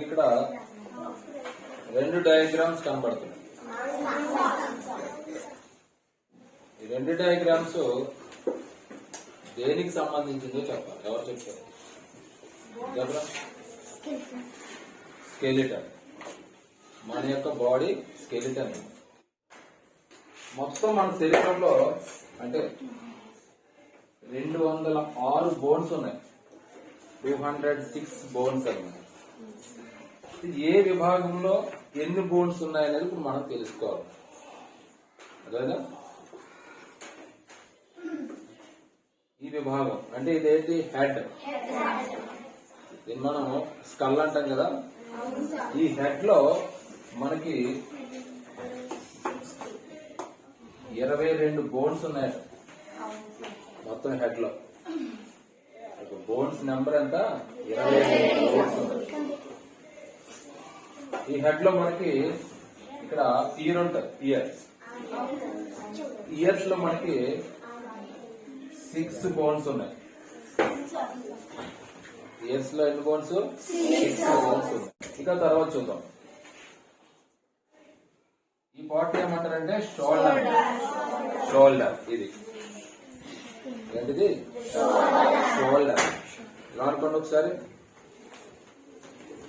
ఇక్కడ రెండు డయాగ్రామ్స్ కనబడుతున్నాయి. ఈ రెండు డయాగ్రామ్స్ దేనికి సంబంధించిందో చెప్పాలి. ఎవరు చెప్తారు? స్కెలిటన్. మన యొక్క బాడీ స్కెలిటన్. మొత్తం మన శరీరంలో అంటే 206 బోన్స్ ఉన్నాయి. 206 బోన్స్ అన్నమాట. ఏ విభాగంలో ఎన్ని బోన్స్ ఉన్నాయనేది ఇప్పుడు మనం తెలుసుకోవాలి. అదేనా? ఈ విభాగం అంటే ఇదేంటి? హెడ్. దీన్ని మనం స్కల్ అంటాం కదా. ఈ హెడ్ లో మనకి 22 బోన్స్ ఉన్నాయి మొత్తం హెడ్ లో. బోన్స్ నెంబర్ ఎంత? 22 బోన్స్ ఉన్నాయి. ఈ హెడ్ లో మనకి ఇక్కడ ఇయర్ ఉంటుంది. ఇయర్స్ లో మనకి 6 బోన్స్ ఉన్నాయి. ఇయర్స్ లో ఎన్ని బోన్స్? 6 బోన్స్ ఉన్నాయి. ఇక తర్వాత చూద్దాం. ఈ పార్ట్ ఏమంటారంటే షోల్డర్. షోల్డర్ ఇది ఏంటిది? షోల్డర్. ఇలా అనుకోండి ఒకసారి.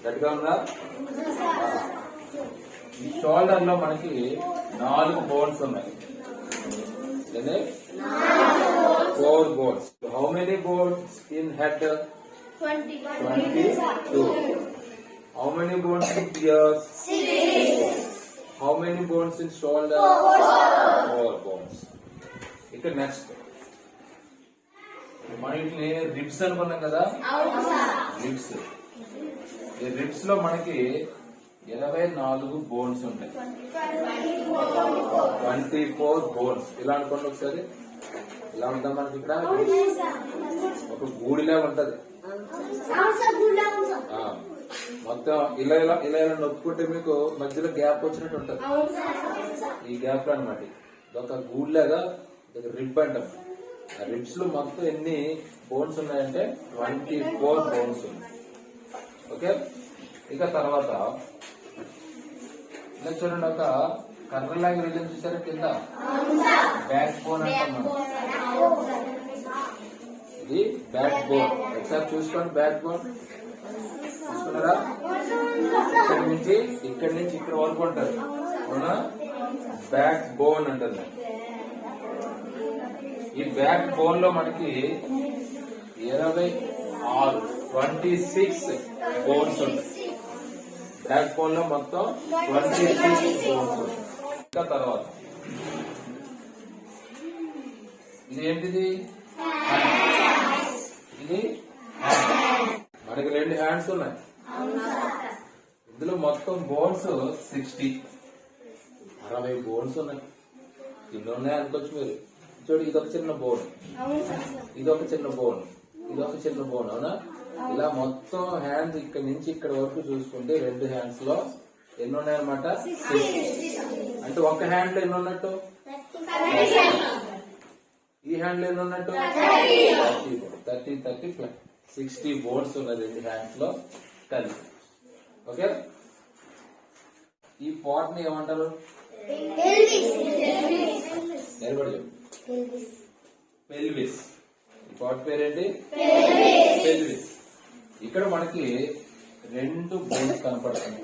గట్టిగా ఉందా? ఈ షోల్డర్ లో మనకి 4 బోన్స్ ఉన్నాయి. 4 bones. How many bones in head? 22. How many bones in ears? 6. How many bones in shoulder? 4 bones. ఇక నెక్స్ట్ మనం ఇట్లా రిబ్స్ అనుకున్నాం కదా. రిబ్స్. ఈ రిబ్స్ లో మనకి 24 బోన్స్ ఉంటాయి. 24 బోన్స్. ఇలా అనుకోండి ఒకసారి. ఇలా ఉంటాం మనకి. ఇక్కడ ఒక గూడిలా ఉంటది. మొత్తం ఇలా ఇలా ఇలా ఇలా నొక్కుంటే మీకు మధ్యలో గ్యాప్ వచ్చినట్టు ఉంటది. ఈ గ్యాప్ అనమాట. ఒక గూడ్లాగా రిబ్ అంటాం. ఆ రిబ్స్ లో మొత్తం ఎన్ని బోన్స్ ఉన్నాయంటే 24 బోన్స్ ఉన్నాయి. ఓకే. ఇక తర్వాత ఇలా చూడండి. ఒక కర్రలాగా వెళ్ళి చూసారా కింద? బ్యాక్ బోన్ అంటాం మనం. ఇది బ్యాక్ బోన్. ఒకసారి చూసుకోండి. బ్యాక్ బోన్ చూసుకున్నారా? ఇక్కడి నుంచి ఇక్కడ వరకు ఉంటుంది. అవునా? బ్యాక్ బోన్ అంటుంది. ఈ బ్యాక్ బోన్ లో మనకి 26 బోన్స్ ఉంటాయి. బ్యాక్ బోన్ లో మొత్తం 26 బోన్స్ ఉంటాయి. ఇంకా తర్వాత ఇది ఏంటిది? ఇది మనకి 2 హ్యాండ్స్ ఉన్నాయి. ఇందులో మొత్తం బోన్స్ 60 బోన్స్ ఉన్నాయి. ఇన్ని ఉన్నాయి అనుకోవచ్చు మీరు. చూడు, ఇదొక చిన్న బోన్, ఇదొక చిన్న బోన్, ఇదొక చిన్న బోన్. అవునా? ఇలా మొత్తం హ్యాండ్స్ ఇక్కడ నుంచి ఇక్కడ వరకు చూసుకుంటే 2 హ్యాండ్స్ లో ఎన్ని ఉన్నాయన్నమాట? 60. అంటే ఒక హ్యాండ్ లో ఎన్ని ఉన్నట్టు? ఈ హ్యాండ్ లో ఎన్ని ఉన్నట్టు? 30 60 బోన్స్ ఉన్నది 2 హ్యాండ్స్ లో కలిసి. ఓకే. ఈ పార్ట్ ని ఏమంటారు? నిలబడి చెప్పు. పెల్విస్. ఈ పార్ట్ పేరేంటి? పెల్విస్. ఇక్కడ మనకి 2 బోన్స్ కనపడుతుంది.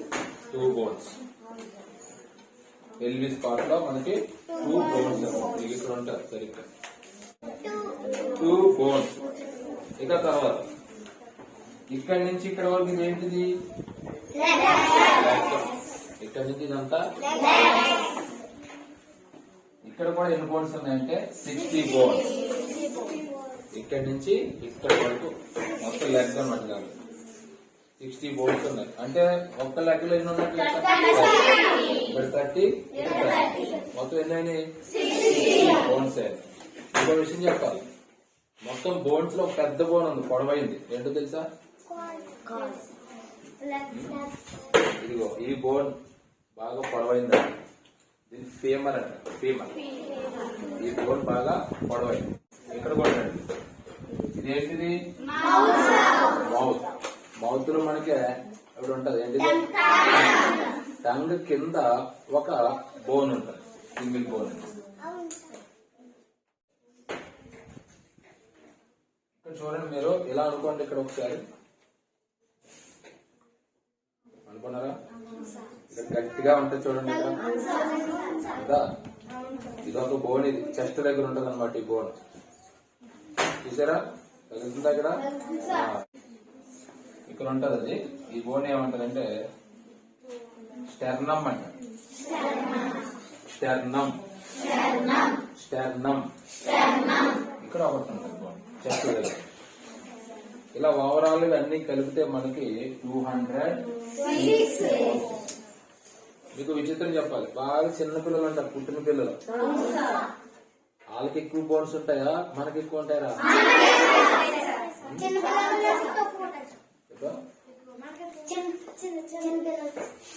2 బోన్స్. పెల్విస్ పార్ట్ లో మనకి 2 బోన్స్ ఇక్కడ ఉంటారు. సరిగ్గా 2 బోన్స్. ఇక తర్వాత ఇక్కడి నుంచి ఇక్కడ వరకు ఇది ఏంటిది? ఇక్కడ నుంచి ఇదంతా. ఇక్కడ కూడా ఎన్ని బోన్స్ ఉన్నాయంటే 60 బోన్స్. ఇక్కడి నుంచి ఇక్కడ వరకు మొత్తం లెగ్ అన్నమాట. 60 బోన్స్ ఉన్నాయి. అంటే ఒక్క లెగ్ లో ఎన్ని ఉన్నట్టు? ఇక్కడ 30, ఇక్కడ 30. మొత్తం ఎన్ని బోన్స్ అయ్యాయి. ఇంకో విషయం చెప్పాలి. మొత్తం బోన్స్ లో పెద్ద బోన్ ఉంది, పొడవైంది. ఏంటో తెలుసా? ఇదిగో ఈ బోన్ బాగా పొడవైంది. దీని ఫీమర్ అంట. ఫీమర్. ఈ బోన్ బాగా పొడవైంది. ఇక్కడ కూడా ఇదేంటిది? మౌత్. మౌత్ లో మనకి అప్పుడు ఉంటది ఏంటిది? టంగ్ కింద ఒక బోన్ ఉంటుంది, సింగిల్ బోన్. ఇక్కడ చూడండి, మీరు ఇలా అనుకోండి. ఇక్కడ ఒకసారి అనుకున్నారా? ఇక్కడ గట్టిగా ఉంటుంది చూడండి. ఇక్కడ ఇదొక బోన్, ఇది చెస్ట్ దగ్గర ఉంటుంది అనమాట. ఈ బోన్ చూసారా, తగులుతుందా? ఇక్కడ ఉంటది అది. ఈ బోన్ ఏమంటదంటే స్టెర్నమ్ అంట. స్టెర్నమ్ స్టెర్నమ్ ఇక్కడ ఒకటి ఉంటుంది బోన్ చెస్ట్ దగ్గర. ఇలా ఓవరాల్ అన్ని కలిపితే మనకి 200. మీకు విచిత్రం చెప్పాలి, బాగా చిన్న పిల్లలు అంటారు, పుట్టిన పిల్లలు, వాళ్ళకి ఎక్కువ బోన్స్ ఉంటాయా మనకి ఎక్కువ ఉంటాయా?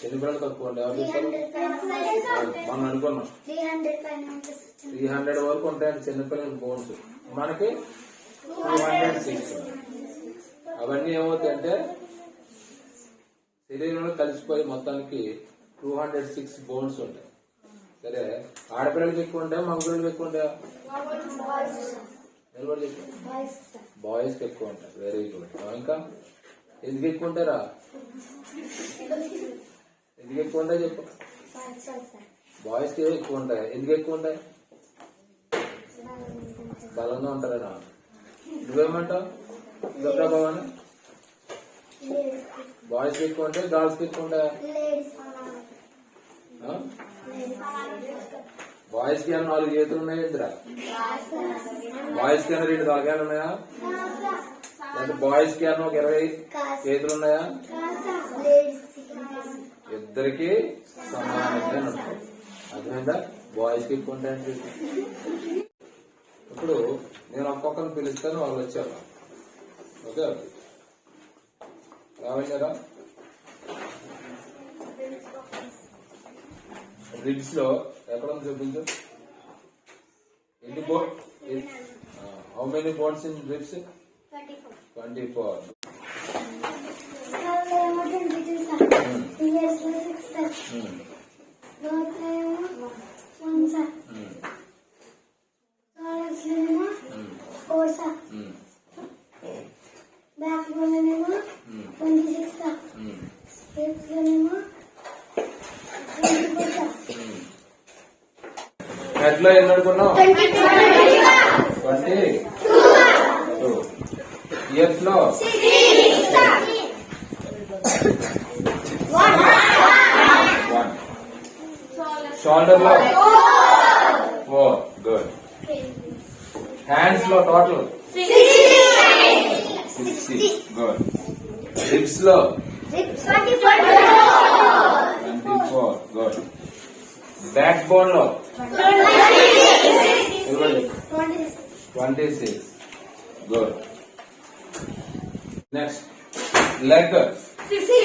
చిన్న పిల్లలు తక్కువ ఉంటాయి. మనం అనుకున్నాం 300 వరకు ఉంటాయండి చిన్నపిల్లలకి బోన్స్, మనకి 206. అవన్నీ ఏమవుతాయంటే శరీరంలో కలిసిపోయి మొత్తానికి 206 బోన్స్ ఉంటాయి. సరే, ఆడపిల్లలకి ఎక్కువ ఉంటాయా మగపిల్లలకి ఎక్కువ ఉంటాయా? బాయ్స్ కి ఎక్కువ ఉంటాయి. Very good. ఇంకా ఎందుకు ఎక్కువ ఉంటారా? ఎందుకు ఎక్కువ ఉంటాయి చెప్పు. బాయ్స్ కి ఎక్కువ ఉంటాయి. ఎందుకు ఎక్కువ ఉంటాయి? బలంగా ఉంటారా? నువ్వేమంటావు ప్రభావాన్ని? బాయ్స్ కి ఎక్కువ ఉంటాయి, గర్ల్స్ కి ఎక్కువ ఉంటాయా? బాయ్స్ కి 4 చేతులు ఉన్నాయి ఇద్దరా? బాయ్స్ కి 2 తలకాయలు ఉన్నాయా? లేకపోతే బాయ్స్ కి 20 చేతులు ఉన్నాయా? ఇద్దరికి సమానంగా ఉంటాయి. అర్థమైందా? బాయ్స్ కి ఎక్కువ ఉంటాయంటే. ఇప్పుడు నేను ఒక్కొక్కరిని పిలుస్తాను, వాళ్ళు వచ్చారు. ఓకే, రావచ్చారా? రిబ్స్ లో ఎక్కడ ఉంది చూపించు. ఎన్ని bone? How many bones in ribs? 24. ఎట్లా ఎన్ని అనుకున్నావు? 22. ఇయర్స్ లో 1. షోల్డర్ లో 4. గుడ్. హ్యాండ్స్ లో టోటల్ 60. గుడ్. హిప్స్ లో 24. గుడ్. బ్యాక్ బోన్ లో 26. గుడ్. Next leg 60.